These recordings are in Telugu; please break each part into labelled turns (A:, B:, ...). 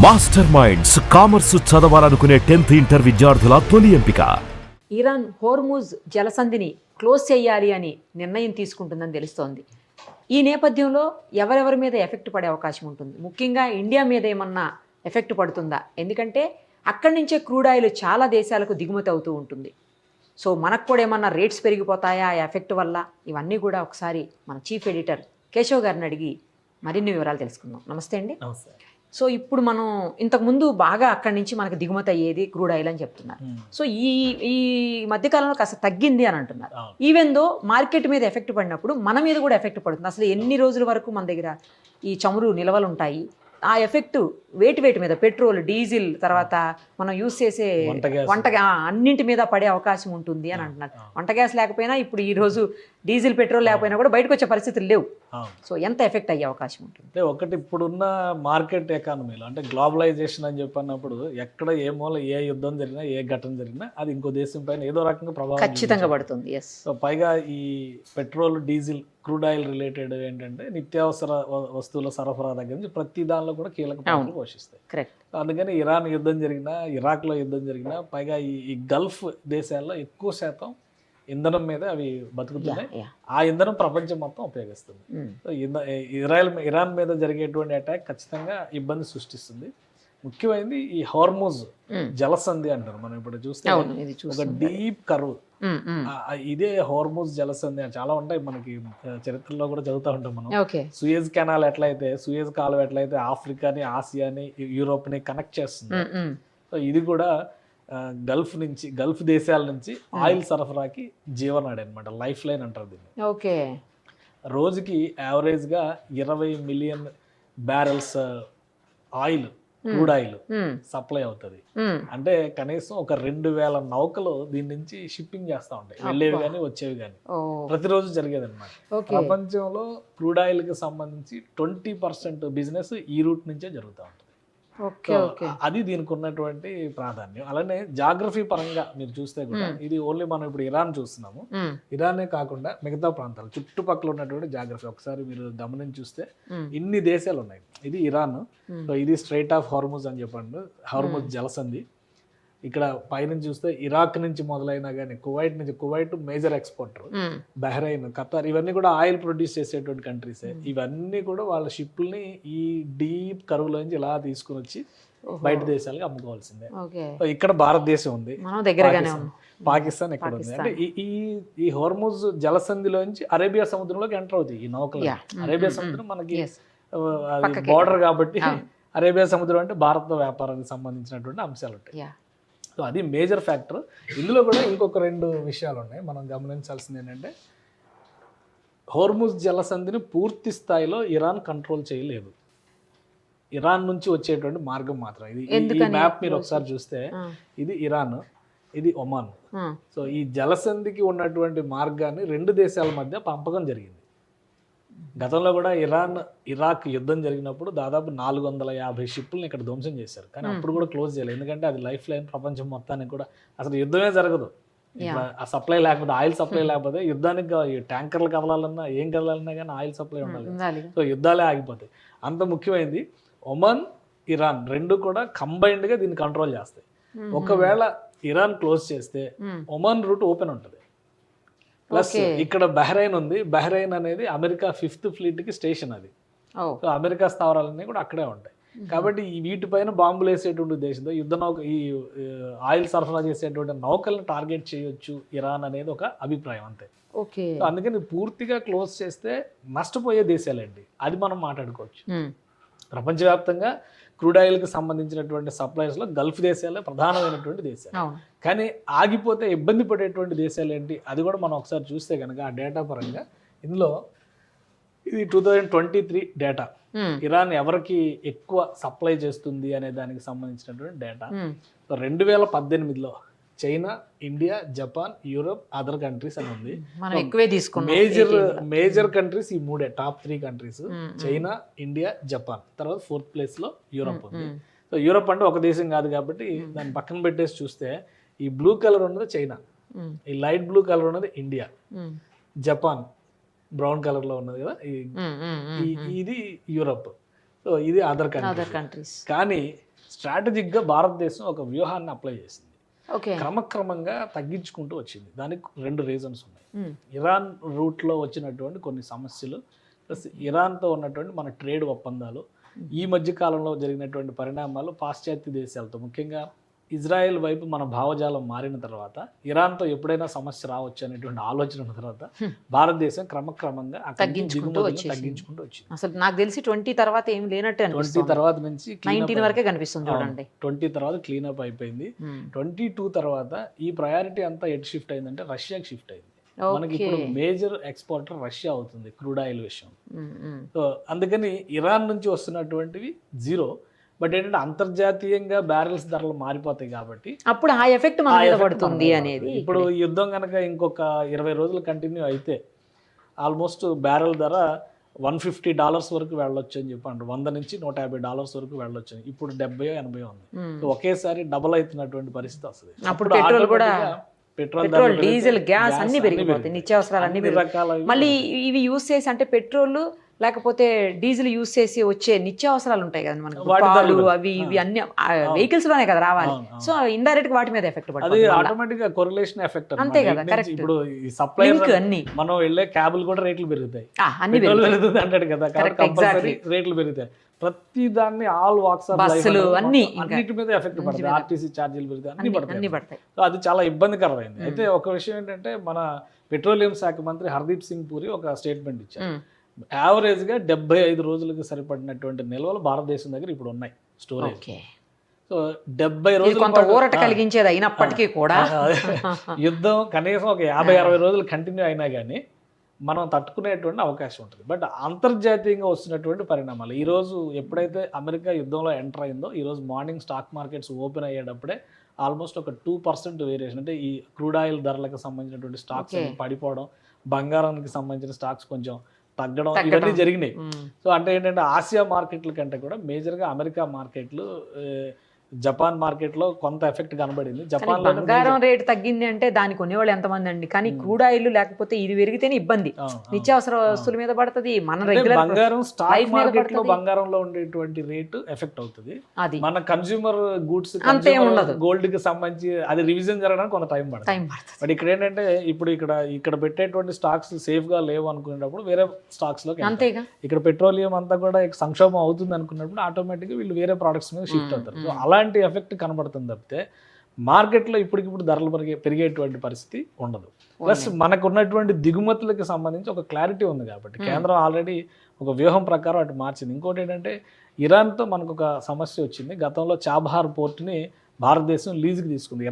A: మాస్టర్ మైండ్స్ కామర్స్ చదవాలనుకునే 10th ఇంటర్ విద్యార్థుల తొలి ఎంపిక.
B: ఇరాన్ హోర్ముజ్ జలసంధిని క్లోజ్ చేయాలి అని నిర్ణయం తీసుకుంటుందని తెలుస్తోంది. ఈ నేపథ్యంలో ఎవరెవరి మీద ఎఫెక్ట్ పడే అవకాశం ఉంటుంది? ముఖ్యంగా ఇండియా మీద ఏమన్నా ఎఫెక్ట్ పడుతుందా? ఎందుకంటే అక్కడి నుంచే క్రూడ్ ఆయిల్ చాలా దేశాలకు దిగుమతి అవుతూ ఉంటుంది. సో మనకు కూడా ఏమన్నా రేట్స్ పెరిగిపోతాయా ఆ ఎఫెక్ట్ వల్ల? ఇవన్నీ కూడా ఒకసారి మన చీఫ్ ఎడిటర్ కేశవ్ గారిని అడిగి మరిన్ని వివరాలు తెలుసుకుందాం. నమస్తే అండి.
C: నమస్తే.
B: సో ఇప్పుడు మనం ఇంతకుముందు బాగా అక్కడి నుంచి మనకు దిగుమతి అయ్యేది క్రూడ్ ఆయిల్ అని చెప్తున్నారు. సో ఈ ఈ మధ్యకాలంలో కాస్త తగ్గింది అని అంటున్నారు. ఈవెన్ దో మార్కెట్ మీద ఎఫెక్ట్ పడినప్పుడు మన మీద కూడా ఎఫెక్ట్ పడుతుంది. అసలు ఎన్ని రోజుల వరకు మన దగ్గర ఈ చమురు నిల్వలు ఉంటాయి? ఆ ఎఫెక్ట్ వేటి మీద పెట్రోల్, డీజిల్, తర్వాత మనం యూజ్ చేసే వంట అన్నింటి మీద పడే అవకాశం ఉంటుంది అని అంటున్నారు. వంట గ్యాస్ లేకపోయినా ఇప్పుడు ఈ రోజు డీజిల్, పెట్రోల్ లేకపోయినా కూడా బయటకు వచ్చే పరిస్థితులు లేవు. సో ఎంత ఎఫెక్ట్ అయ్యే అవకాశం ఉంటుంది?
C: అంటే ఒకటి, ఇప్పుడున్న మార్కెట్ ఎకానమీలో అంటే గ్లోబలైజేషన్ అని చెప్పినప్పుడు ఎక్కడ ఏ మూల ఏ యుద్ధం జరిగినా ఏ ఘటన జరిగినా అది ఇంకో దేశం పైన ఏదో రకంగా ప్రభావం
B: ఖచ్చితంగా పడుతుంది.
C: సో పైగా ఈ petrol, diesel, crude oil related ఏంటంటే నిత్యావసర వస్తువుల సరఫరా దగ్గర నుంచి ప్రతి దానిలో కూడా కీలక పాత్ర పోషిస్తాయి.
B: కరెక్ట్.
C: అందుకని ఇరాన్ యుద్ధం జరిగినా, ఇరాక్లో యుద్ధం జరిగినా, పైగా ఈ గల్ఫ్ దేశాల్లో ఎక్కువ శాతం ఇంధనం మీద అవి బతుకుతున్నాయి. ఆ ఇంధనం ప్రపంచం మొత్తం ఉపయోగిస్తుంది. సో ఇరాన్ మీద జరిగేటువంటి అటాక్ ఖచ్చితంగా ఇబ్బంది సృష్టిస్తుంది. ముఖ్యమైనది ఈ హార్మోజ్ జలసంధి అంటారు. మనం ఇప్పుడు చూస్తే ఒక డీప్ కర్వ్, ఇదే హార్మోజ్ జలసంధి అని చాలా ఉంటాయి మనకి చరిత్రలో కూడా చదువుతూ ఉంటాం మనం. సూయజ్ కెనాల్ ఎట్లయితే, సూయజ్ కాలువ ఎట్లయితే ఆఫ్రికాని, ఆసియాని, యూరోప్ని కనెక్ట్ చేస్తుంది. సో ఇది కూడా గల్ఫ్ దేశాల నుంచి ఆయిల్ సరఫరాకి జీవనాడి అనమాట, లైఫ్ లైన్ అంటారు దీన్ని.
B: ఓకే.
C: రోజుకి యావరేజ్గా 20 million barrels oil, crude oil supply అవుతుంది. అంటే కనీసం ఒక 2000 నౌకలు దీని నుంచి షిప్పింగ్ చేస్తూ ఉంటాయి, వెళ్ళేవి కానీ వచ్చేవి కానీ. ప్రతిరోజు జరిగేది అనమాట. ప్రపంచంలో క్రూడ్ ఆయిల్ కి సంబంధించి 20% బిజినెస్ ఈ రూట్ నుంచే జరుగుతూ ఉంటుంది. అది దీనికి ఉన్నటువంటి ప్రాధాన్యం. అలానే జాగ్రఫీ పరంగా మీరు చూస్తే కూడా ఇది ఓన్లీ మనం ఇప్పుడు ఇరాన్ చూస్తున్నాము, ఇరానే కాకుండా మిగతా ప్రాంతాలు చుట్టుపక్కల ఉన్నటువంటి జాగ్రఫీ ఒకసారి మీరు గమనించి చూస్తే ఇన్ని దేశాలు ఉన్నాయి. ఇది ఇరాన్, సో ఇది స్ట్రైట్ ఆఫ్ హార్ముజ్ అని చెప్పండి, హార్ముజ్ జలసంధి. ఇక్కడ పైనుంచి చూస్తే ఇరాక్ నుంచి మొదలైనా కానీ Kuwait major exporter, Bahrain, Qatar, ఇవన్నీ కూడా ఆయిల్ ప్రొడ్యూస్ చేసేటువంటి కంట్రీసే. ఇవన్నీ కూడా వాళ్ళ షిప్లని ఈ డీప్ కరువులో నుంచి ఇలా తీసుకుని వచ్చి బయట దేశాలకు అమ్ముకోవాల్సిందే. ఇక్కడ భారతదేశం ఉంది, పాకిస్తాన్ ఎక్కడ ఉంది. అంటే ఈ హోర్ముజ్ జలసంధిలోంచి అరేబియా సముద్రంలోకి ఎంటర్ అవుతాయి ఈ నౌకలు. అరేబియా సముద్రం మనకి బార్డర్ కాబట్టి అరేబియా సముద్రం అంటే భారత వ్యాపారానికి సంబంధించినటువంటి అంశాలు ఉంటాయి. సో అది మేజర్ ఫ్యాక్టర్. ఇందులో కూడా ఇంకొక 2 విషయాలు ఉన్నాయి మనం గమనించాల్సింది. ఏంటంటే హోర్ముజ్ జలసంధిని పూర్తి స్థాయిలో ఇరాన్ కంట్రోల్ చేయలేదు. ఇరాన్ నుంచి వచ్చేటువంటి మార్గం మాత్రం ఇది. ఈ మ్యాప్ మీరు ఒకసారి చూస్తే ఇది ఇరాన్, ఇది ఒమాన్. సో ఈ జలసంధికి ఉన్నటువంటి మార్గాన్ని 2 దేశాల మధ్య పంపకం జరిగింది. గతంలో కూడా ఇరాక్ యుద్ధం జరిగినప్పుడు దాదాపు 450 షిప్పులను ఇక్కడ ధ్వంసం చేశారు. కానీ అప్పుడు కూడా క్లోజ్ చేయలేదు, ఎందుకంటే అది లైఫ్ లైన్ ప్రపంచం మొత్తానికి. కూడా అసలు యుద్ధమే జరగదు ఆ సప్లై లేకపోతే, ఆయిల్ సప్లై లేకపోతే. యుద్ధానికి ట్యాంకర్లు కదలాలన్నా ఏం కదలాలన్నా కానీ ఆయిల్ సప్లై ఉండాలి. సో యుద్ధాలే ఆగిపోతాయి. అంత ముఖ్యమైనది ఒమన్, ఇరాన్ 2 కూడా కంబైన్డ్గా దీన్ని కంట్రోల్ చేస్తాయి. ఒకవేళ ఇరాన్ క్లోజ్ చేస్తే ఒమన్ రూట్ ఓపెన్ ఉంటుంది. ప్లస్ ఇక్కడ బహ్రెయిన్ ఉంది. బహ్రెయిన్ అనేది అమెరికా 5th ఫ్లీట్కి స్టేషన్ అది. సో అమెరికా స్థావరాలన్నీ కూడా అక్కడే ఉంటాయి. కాబట్టి వీటిపైన బాంబులు వేసేటువంటి దేశంతో యుద్ధ నౌక, ఈ ఆయిల్ సరఫరా చేసేటువంటి నౌకలను టార్గెట్ చేయొచ్చు ఇరాన్ అనేది ఒక అభిప్రాయం అంతే. సో అందుకని పూర్తిగా క్లోజ్ చేస్తే నష్టపోయే దేశాలండి, అది మనం మాట్లాడుకోవచ్చు. ప్రపంచవ్యాప్తంగా క్రూడ్ ఆయిల్కి సంబంధించినటువంటి సప్లైస్లో గల్ఫ్ దేశాలే ప్రధానమైనటువంటి దేశాలు. కానీ ఆగిపోతే ఇబ్బంది పడేటువంటి దేశాలు ఏంటి, అది కూడా మనం ఒకసారి చూస్తే కనుక ఆ డేటా పరంగా ఇందులో ఇది 2023 డేటా. ఇరాన్ ఎవరికి ఎక్కువ సప్లై చేస్తుంది అనే దానికి సంబంధించినటువంటి డేటా. సో 2018లో China, India, Japan, Europe, other countries అని ఉంది. మేజర్ కంట్రీస్ ఈ 3 top 3 countries, China, India, Japan. తర్వాత 4th ప్లేస్లో యూరోప్ ఉంది. సో యూరోప్ అంటే ఒక దేశం కాదు కాబట్టి దాన్ని పక్కన పెట్టేసి చూస్తే ఈ బ్లూ కలర్ ఉన్నది చైనా, ఈ లైట్ బ్లూ కలర్ ఉన్నది ఇండియా, జపాన్ బ్రౌన్ కలర్లో ఉన్నది కదా ఇది యూరోప్. సో ఇది అదర్ కంట్రీస్. కానీ స్ట్రాటజిక్గా భారతదేశం ఒక వ్యూహాన్ని అప్లై చేసింది.
B: ఓకే.
C: క్రమక్రమంగా తగ్గించుకుంటూ వచ్చింది. దానికి 2 రీజన్స్ ఉన్నాయి. ఇరాన్ రూట్లో వచ్చినటువంటి కొన్ని సమస్యలు, ప్లస్ ఇరాన్తో ఉన్నటువంటి మన ట్రేడ్ ఒప్పందాలు, ఈ మధ్య కాలంలో జరిగినటువంటి పరిణామాలు పాశ్చాత్య దేశాలతో, ముఖ్యంగా ఇజ్రాయెల్ వైపు మన భావజాలం మారిన తర్వాత ఇరాన్తో ఎప్పుడైనా సమస్య రావచ్చు అనేటువంటి ఆలోచన ఉన్న తర్వాత భారతదేశం క్రమక్రమంగా
B: తగ్గించుకుంటూ
C: వచ్చింది.
B: అసలు నాకు తెలిసి 20 తర్వాత ఏం లేనట్టు
C: 20 తర్వాత నుంచి
B: 19 వరకే కనిపిస్తుంది చూడండి.
C: 20 తర్వాత క్లీనప్ అయిపోయింది. 22 తర్వాత ఈ ప్రయారిటీ అంతా ఎటు షిఫ్ట్ అయిందంటే రష్యాకి షిఫ్ట్ అయింది. మనకి ఇప్పుడు మేజర్ ఎక్స్పోర్టర్ రష్యా అవుతుంది క్రూడ్ ఆయిల్ విషయం. సో అందుకని ఇరాన్ నుంచి వస్తున్నటువంటివి జీరో. బట్ ఏంటంటే అంతర్జాతీయంగా బ్యారెల్స్ ధరలు మారిపోతాయి కాబట్టి
B: అప్పుడు ఆ ఎఫెక్ట్ మన మీద పడుతుంది అనేది.
C: ఇప్పుడు యుద్ధం కనుక ఇంకొక 20 రోజులు కంటిన్యూ అయితే ఆల్మోస్ట్ బ్యారెల్ ధర $150 వరకు వెళ్ళొచ్చు అని చెప్పి అంటారు. $100 నుంచి $150 వరకు వెళ్ళొచ్చు. ఇప్పుడు 70-80 ఉంది. ఒకేసారి డబుల్ అవుతున్నటువంటి పరిస్థితి వస్తుంది.
B: అప్పుడు పెట్రోల్ కూడా, పెట్రోల్ డీజిల్ గ్యాస్ అన్ని పెరిగిపోతాయి, నిత్యావసరాలు అన్ని రకాల. మళ్ళీ ఇవి యూజ్ చేసి అంటే పెట్రోల్ లేకపోతే డీజిల్ యూజ్ చేసి వచ్చే నిత్యావసరాలు ఉంటాయి కదా మనకి, పాలు అవి ఇవి అన్ని వెహికల్స్ లోనే కదా రావాలి. సో ఇండైరెక్ట్ వాటి మీద ఎఫెక్ట్ పడుతుంది.
C: ఆటోమేటిక్ గా కొరిలేషన్ ఎఫెక్ట్
B: అంతే కదా. కరెక్ట్.
C: ఇప్పుడు ఈ సప్లై అన్ని మనం వెళ్ళే క్యాబులు కూడా రేట్లు పెరుగుతాయి,
B: అన్ని
C: పెరుగుతుంది అంటాడు కదా, కంపల్సరీ రేట్లు పెరుగుతాయి. ప్రతి దాన్ని ఆల్ వాక్స్
B: బస్సులు
C: అన్నిటి మీద ఎఫెక్ట్ పడుతుంది. ఆర్టీసీ ఛార్జీలు పెరుగుతాయి, అన్ని పడతాయి. సో అది చాలా ఇబ్బందికరమైంది. అయితే ఒక విషయం ఏంటంటే మన పెట్రోలియం శాఖ మంత్రి హర్దీప్ సింగ్ పూరి ఒక స్టేట్మెంట్ ఇచ్చారు. యావరేజ్గా 75 రోజులకు సరిపడినటువంటి నిల్వలు భారతదేశం దగ్గర ఇప్పుడు ఉన్నాయి స్టోరేజ్. సో 70 రోజులు
B: కొంత ఊరట కలిగించేది అయినప్పటికీ కూడా
C: యుద్ధం కనీసం ఒక 50-60 రోజులు కంటిన్యూ అయినా కానీ మనం తట్టుకునేటువంటి అవకాశం ఉంటుంది. బట్ అంతర్జాతీయంగా వస్తున్నటువంటి పరిణామాలు, ఈరోజు ఎప్పుడైతే అమెరికా యుద్ధంలో ఎంటర్ అయిందో, ఈరోజు మార్నింగ్ స్టాక్ మార్కెట్స్ ఓపెన్ అయ్యేటప్పుడే ఆల్మోస్ట్ ఒక 2% వేరియేషన్, అంటే ఈ క్రూడ్ ఆయిల్ ధరలకు సంబంధించినటువంటి స్టాక్స్ పడిపోవడం, బంగారానికి సంబంధించిన స్టాక్స్ కొంచెం తగ్గడం, ఇవన్నీ జరిగినాయి. సో అంటే ఏంటంటే ఆసియా మార్కెట్ల కంటే కూడా మేజర్గా అమెరికా మార్కెట్లు, జపాన్ మార్కెట్లో కొంత ఎఫెక్ట్ కనబడింది. జపాన్
B: బంగారం రేట్ తగ్గింది అంటే దానికి కొనేవాళ్ళు ఎంతమంది అండి, కానీ క్రూడ్ ఆయిల్ లేకపోతే ఇది పెరిగితేనే ఇబ్బంది, నిత్యావసర వస్తువుల మీద పడుతుంది. మన రెగ్యులర్
C: బంగారం స్టాక్ మార్కెట్ లో బంగారంలో ఉండేటువంటి రేటు ఎఫెక్ట్ అవుతుంది. మన కన్స్యూమర్ గూడ్స్ గోల్డ్ కి సంబంధించి అది రివిజన్ జరగడానికి కొంత టైం పడుతుంది. బట్ ఇక్కడ ఏంటంటే ఇప్పుడు ఇక్కడ పెట్టేటువంటి స్టాక్స్ సేఫ్ గా లేవు అనుకునేటప్పుడు వేరే స్టాక్స్ లోకి,
B: అంతేగా
C: ఇక్కడ పెట్రోలియం అంతా కూడా సంక్షోభం అవుతుంది అనుకున్నప్పుడు ఆటోమేటిక్ గా వీళ్ళు వేరే ప్రొడక్ట్స్ మీద షిఫ్ట్ అవుతారు. సో అలాంటి ఎఫెక్ట్ కనబడుతుంది తప్పితే మార్కెట్లో ఇప్పటికిప్పుడు ధరలు పెరిగేటువంటి పరిస్థితి ఉండదు. ప్లస్ మనకు ఉన్నటువంటి దిగుమతులకు సంబంధించి ఒక క్లారిటీ ఉంది కాబట్టి కేంద్రం ఆల్రెడీ ఒక వ్యూహం ప్రకారం అటు మార్చింది. ఇంకోటి ఏంటంటే ఇరాన్తో మనకు ఒక సమస్య వచ్చింది. గతంలో చాబహార్ పోర్ట్ని భారతదేశం లీజుకి తీసుకుంది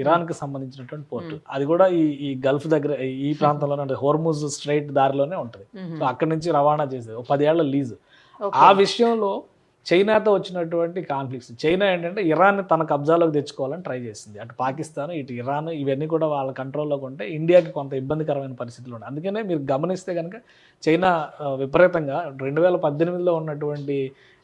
C: ఇరాన్కి సంబంధించినటువంటి పోర్టు. అది కూడా ఈ గల్ఫ్ దగ్గర ఈ ప్రాంతంలోనే ఉంటుంది, హోర్ముజ్ స్ట్రైట్ దారిలోనే ఉంటుంది. సో అక్కడి నుంచి రవాణా చేసేది 10 ఏళ్ల లీజు. ఆ విషయంలో చైనాతో వచ్చినటువంటి కాన్ఫ్లిక్ట్స్, చైనా ఏంటంటే ఇరాన్ని తన కబ్జాలోకి తెచ్చుకోవాలని ట్రై చేసింది. అటు పాకిస్తాన్, ఇటు ఇరాన్, ఇవన్నీ కూడా వాళ్ళ కంట్రోల్లోకి ఉంటే ఇండియాకి కొంత ఇబ్బందికరమైన పరిస్థితులు ఉన్నాయి. అందుకనే మీరు గమనిస్తే కనుక చైనా విపరీతంగా 2018లో ఉన్నటువంటి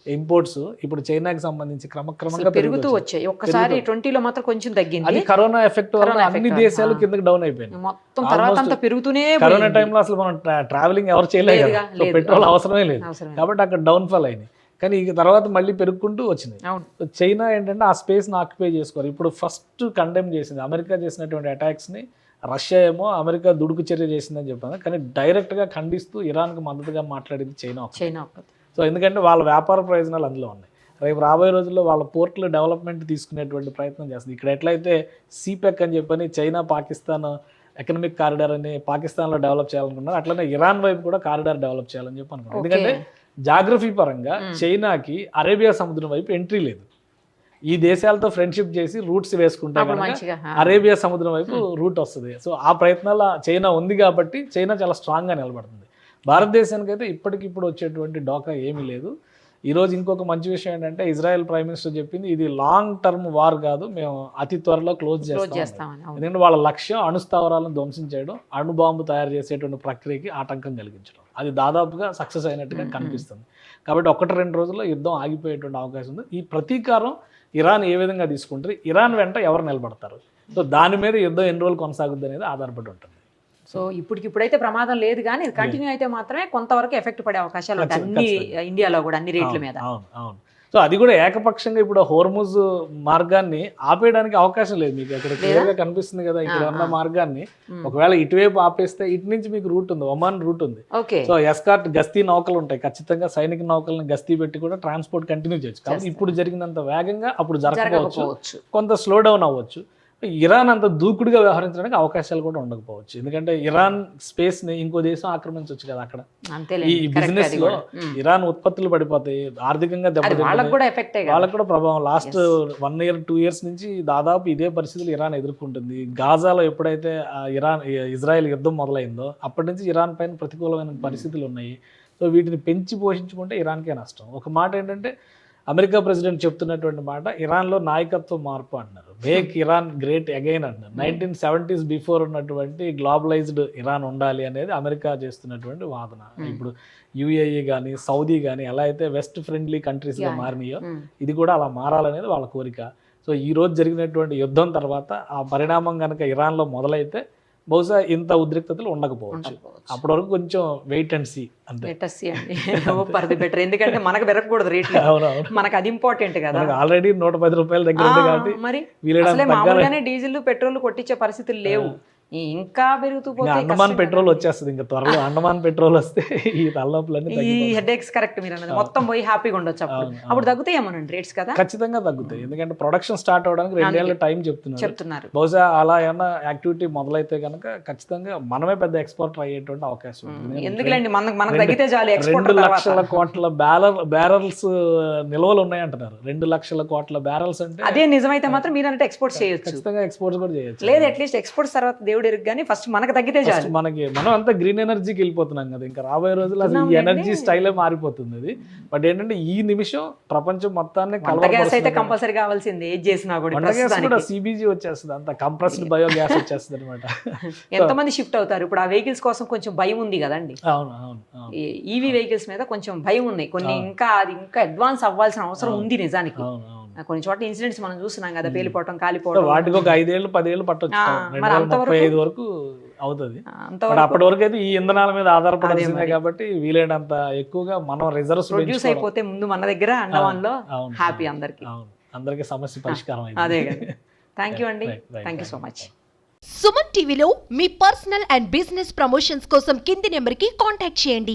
C: ఇంపోర్ట్స్ ఇప్పుడు చైనాకి సంబంధించి క్రమక్రమంగా
B: పెరుగుతూ వచ్చాయి. ఒక్కసారి 20లో మాత్రం కొంచెం తగ్గింది.
C: అది కరోనా ఎఫెక్ట్ వల్ల అన్ని దేశాలు కిందకి డౌన్ అయిపోయింది.
B: మొత్తం తర్వాత అంతా పెరుగుతూనే,
C: కరోనా టైంలో అసలు మనం ట్రావెలింగ్ ఎవరు చేయలేదు, పెట్రోల్ అవసరమే లేదు కాబట్టి అక్కడ డౌన్ ఫాల్ అయింది. కానీ ఈ తర్వాత మళ్ళీ పెరుగుకుంటూ వచ్చినాయి. చైనా ఏంటంటే ఆ స్పేస్ని ఆక్యుపై చేసుకోరు. ఇప్పుడు ఫస్ట్ కండెమ్ చేసింది అమెరికా చేసినటువంటి అటాక్స్ని. రష్యా ఏమో అమెరికా దుడుకు చర్య చేసిందని చెప్పాను, కానీ డైరెక్ట్గా ఖండిస్తూ ఇరాన్కి మద్దతుగా మాట్లాడింది చైనా. సో ఎందుకంటే వాళ్ళ వ్యాపార ప్రయోజనాలు అందులో ఉన్నాయి. రేపు రాబోయే రోజుల్లో వాళ్ళ పోర్టుల డెవలప్మెంట్ తీసుకునేటువంటి ప్రయత్నం చేస్తుంది. ఇక్కడ ఎట్లయితే సిపెక్ అని చెప్పని చైనా పాకిస్తాన్ ఎకనామిక్ కారిడార్ అని పాకిస్తాన్లో డెవలప్ చేయాలనుకున్నారు, అట్లనే ఇరాన్ వైపు కూడా కారిడార్ డెవలప్ చేయాలని చెప్పి అనుకున్నారు. ఎందుకంటే జాగ్రఫీ పరంగా చైనాకి అరేబియా సముద్రం వైపు ఎంట్రీ లేదు. ఈ దేశాలతో ఫ్రెండ్షిప్ చేసి రూట్స్ వేసుకుంటే అరేబియా సముద్రం వైపు రూట్ వస్తుంది. సో ఆ ప్రయత్నాల చైనా ఉంది కాబట్టి చైనా చాలా స్ట్రాంగ్గా నిలబడుతుంది. భారతదేశానికి అయితే ఇప్పటికిప్పుడు వచ్చేటువంటి డోకా ఏమీ లేదు. ఈరోజు ఇంకొక మంచి విషయం ఏంటంటే ఇజ్రాయెల్ ప్రైమ్ మినిస్టర్ చెప్పింది, ఇది లాంగ్ టర్మ్ వార్ కాదు, మేము అతి త్వరలో క్లోజ్ చేస్తాం. ఎందుకంటే వాళ్ళ లక్ష్యం అణుస్థావరాలను ధ్వంసం చేయడం, అణుబాంబు తయారు చేసేటువంటి ప్రక్రియకి ఆటంకం కలిగించడం. అది దాదాపుగా సక్సెస్ అయినట్టుగా కనిపిస్తుంది. కాబట్టి 1-2 రోజుల్లో యుద్ధం ఆగిపోయేటువంటి అవకాశం ఉంది. ఈ ప్రతీకారం ఇరాన్ ఏ విధంగా తీసుకుంటుంది, ఇరాన్ వెంట ఎవరు నిలబడతారు, సో దాని మీద యుద్ధం ఎన్ని రోజులు కొనసాగుద్ది అనేది ఆధారపడి ఉంటుంది.
B: సో ఇప్పటికిప్పుడైతే ప్రమాదం లేదు, కానీ ఇది కంటిన్యూ అయితే మాత్రమే కొంతవరకు ఎఫెక్ట్ పడే అవకాశాలు ఉంటాయి అన్ని ఇండియాలో కూడా అన్ని రేట్ల మీద.
C: అవును. సో అది కూడా ఏకపక్షంగా ఇప్పుడు హోర్ముజ్ మార్గాన్ని ఆపేయడానికి అవకాశం లేదు. మీకు అక్కడ క్లియర్గా కనిపిస్తుంది కదా, ఇక్కడ ఉన్న మార్గాన్ని ఒకవేళ ఇటువైపు ఆపేస్తే ఇటు నుంచి మీకు రూట్ ఉంది, ఒమాన్ రూట్ ఉంది. సో ఎస్కార్ట్ గస్తీ నౌకలు ఉంటాయి, ఖచ్చితంగా సైనిక నౌకలను గస్తీ పెట్టి కూడా ట్రాన్స్పోర్ట్ కంటిన్యూ చేయొచ్చు. కాబట్టి ఇప్పుడు జరిగినంత వేగంగా అప్పుడు జరగకపోవచ్చు, కొంత స్లో డౌన్ అవ్వచ్చు. ఇరాన్ అంత దూకుడుగా వ్యవహరించడానికి అవకాశాలు కూడా ఉండకపోవచ్చు, ఎందుకంటే ఇరాన్ స్పేస్ ని ఇంకో దేశం ఆక్రమించవచ్చు కదా. అక్కడ ఈ బిజినెస్ లో ఇరాన్ ఉత్పత్తులు పడిపోతాయి, ఆర్థికంగా దెబ్బతింటాయి, వాళ్ళకు కూడా ప్రభావం. లాస్ట్ 1 year 2 years నుంచి దాదాపు ఇదే పరిస్థితులు ఇరాన్ ఎదుర్కొంటుంది. గాజాలో ఎప్పుడైతే ఇజ్రాయెల్ యుద్ధం మొదలైందో అప్పటి నుంచి ఇరాన్ పైన ప్రతికూలమైన పరిస్థితులు ఉన్నాయి. సో వీటిని పెంచి పోషించుకుంటే ఇరాన్కే నష్టం. ఒక మాట ఏంటంటే, అమెరికా ప్రెసిడెంట్ చెప్తున్నటువంటి మాట, ఇరాన్లో నాయకత్వ మార్పు అంటున్నారు, మేక్ ఇరాన్ గ్రేట్ అగైన్ అంటున్నారు. 1970s బిఫోర్ ఉన్నటువంటి గ్లోబలైజ్డ్ ఇరాన్ ఉండాలి అనేది అమెరికా చేస్తున్నటువంటి వాదన. ఇప్పుడు యుఏఈ కానీ సౌదీ కానీ ఎలా అయితే వెస్ట్ ఫ్రెండ్లీ కంట్రీస్గా మారినాయో ఇది కూడా అలా మారాలనేది వాళ్ళ కోరిక. సో ఈ రోజు జరిగినటువంటి యుద్ధం తర్వాత ఆ పరిణామం కనుక ఇరాన్లో మొదలైతే బహుశా ఇంత ఉద్రిక్తతలు ఉండకపోవచ్చు. అప్పటి వరకు కొంచెం వెయిట్ అండ్ సీ అంతే.
B: బెటర్, ఎందుకంటే మనకు పెరగకూడదు రేట్లు, మనకు అది ఇంపార్టెంట్ కదా.
C: ఆల్రెడీ 110 రూపాయల దగ్గర ఉంది కాబట్టి
B: మరి మామూలుగానే డీజిల్ పెట్రోల్ కొట్టించే పరిస్థితులు లేవు, ఇంకా పెరుగుతూ పోతే
C: అండమాన్ పెట్రోల్ వచ్చేస్తుంది ఇంకా త్వరలో. అండమాన్ పెట్రోల్ వస్తే ఈ తలనొప్పులన్నీ
B: ఈ హెడ్ ఎక్స్ కరెక్ట్ మీరు అన్నది మొత్తం పోయి హ్యాపీగా ఉండొచ్చు. అప్పుడు తగ్గుతాయేమోనండి రేట్స్ కదా?
C: ఖచ్చితంగా తగ్గుతాయి, ఎందుకంటే ప్రొడక్షన్ స్టార్ట్ అవడానికి 2 ఏళ్ళ టైం చెప్తున్నారు. బహుశా అలా ఏమన్నా యాక్టివిటీ మొదలైతే కనుక ఖచ్చితంగా మనమే పెద్ద ఎక్స్పోర్టర్ అయ్యేటువంటి అవకాశం ఉంది.
B: ఎందుకంటే మనకు తగ్గితే చాలు.
C: 2 లక్షల కోట్ల బ్యారల్స్ నిల్వలు ఉన్నాయంటున్నారు. 2 లక్షల కోట్ల బ్యారల్స్ అంటే
B: అదే నిజమైతే మాత్రం మీరు అంటే ఎక్స్పోర్ట్ చేయొచ్చు,
C: ఖచ్చితంగా ఎక్స్పోర్ట్స్ కూడా చేయొచ్చు.
B: లేదు అట్లీస్ట్ ఎక్స్పోర్ట్స్ తర్వాత దేవుడు ఎరుగు, కానీ ఫస్ట్ మనకు తగ్గితే చాలు.
C: మనం అంతా గ్రీన్ ఎనర్జీకి వెళ్ళిపోతున్నాం కదా, ఇంకా రాబోయే రోజుల్లో అసలు ఈ ఎనర్జీ స్టైలే మారిపోతుంది అది. బట్ ఏంటంటే ఈ నిమిషం ప్రపంచం మొత్తాన్ని
B: గ్యాస్ అయితే కంపల్సరీ కావాల్సింది, ఏది చేసినా
C: కూడా సిబిజీ వచ్చేస్తుంది, అంత కంప్రెస్డ్ బయోగ్యాస్ వచ్చేస్తుంది అనమాట.
B: ఎంతమంది షిఫ్ట్ అవుతారు ఇప్పుడు ఆ వెహికల్స్ కోసం? కొంచెం భయం ఉంది కదండి. ఈవీ వెహికల్స్ మీద కొంచెం భయం ఉన్నాయి కొన్ని, ఇంకా అది ఇంకా అడ్వాన్స్ అవ్వాల్సిన అవసరం ఉంది నిజానికి. కొన్ని చోట్ల ఇన్సిడెంట్స్ మనం చూస్తున్నాం కదా, పేలిపోవటం, కాలిపోవడం.
C: వాటికి ఒక 5 ఏళ్ళు 10 ఏళ్ళు పట్టొచ్చు, 2035 వరకు అవుతుంది. అప్పటి వరకు అయితే ఈ ఇంధనాల మీద ఆధారపడాల్సిందే కాబట్టి వీలైనంత ఎక్కువగా మనం రిజర్వ్స్
B: ప్రొడ్యూస్ అయిపోతే ముందు మన దగ్గర అండమాన్లో హ్యాపీ
C: అందరికి సమస్య పరిష్కారం.
B: అదే కదా. థ్యాంక్ యూ అండి, thank you so much.
D: Suman టీవీలో మీ పర్సనల్ అండ్ బిజినెస్ ప్రమోషన్స్ కోసం కింది నెంబర్కి కాంటాక్ట్ చేయండి.